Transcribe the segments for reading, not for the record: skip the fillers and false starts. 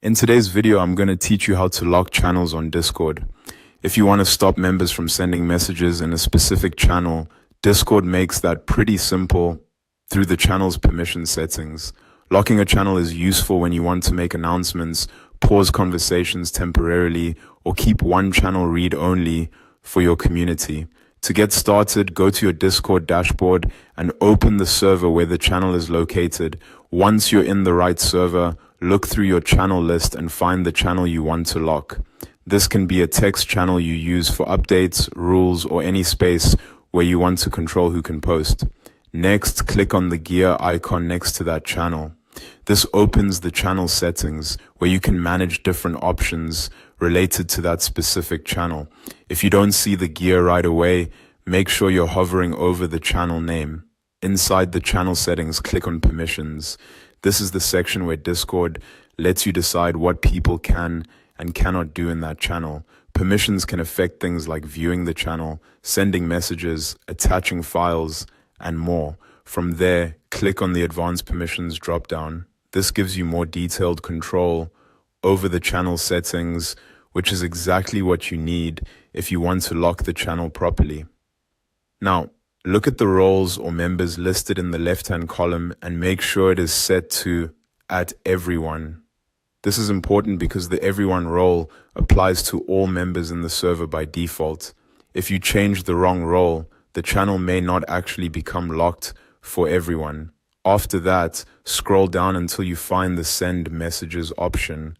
In today's video, I'm going to teach you how to lock channels on Discord. If you want to stop members from sending messages in a specific channel, Discord makes that pretty simple through the channel's permission settings. Locking a channel is useful when you want to make announcements, pause conversations temporarily, or keep one channel read-only for your community. To get started, go to your Discord dashboard and open the server where the channel is located. Once you're in the right server, look through your channel list and find the channel you want to lock. This can be a text channel you use for updates, rules, or any space where you want to control who can post. Next, click on the gear icon next to that channel. This opens the channel settings where you can manage different options related to that specific channel. If you don't see the gear right away, make sure you're hovering over the channel name. Inside the channel settings, click on permissions. This is the section where Discord lets you decide what people can and cannot do in that channel. Permissions can affect things like viewing the channel, sending messages, attaching files, and more. From there, click on the Advanced Permissions dropdown. This gives you more detailed control over the channel settings, which is exactly what you need if you want to lock the channel properly. Now, look at the roles or members listed in the left-hand column and make sure it is set to @everyone. This is important because the everyone role applies to all members in the server by default. If you change the wrong role, the channel may not actually become locked for everyone. After that, scroll down until you find the Send Messages option.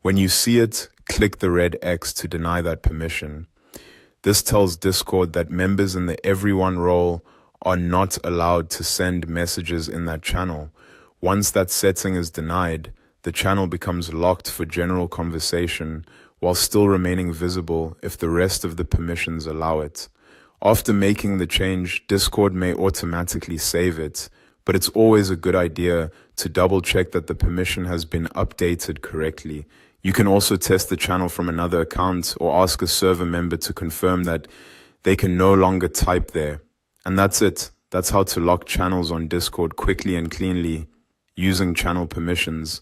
When you see it, click the red X to deny that permission. This tells Discord that members in the everyone role are not allowed to send messages in that channel. Once that setting is denied, the channel becomes locked for general conversation while still remaining visible if the rest of the permissions allow it. After making the change, Discord may automatically save it, but it's always a good idea to double check that the permission has been updated correctly. You can also test the channel from another account or ask a server member to confirm that they can no longer type there. And that's it. That's how to lock channels on Discord quickly and cleanly using channel permissions.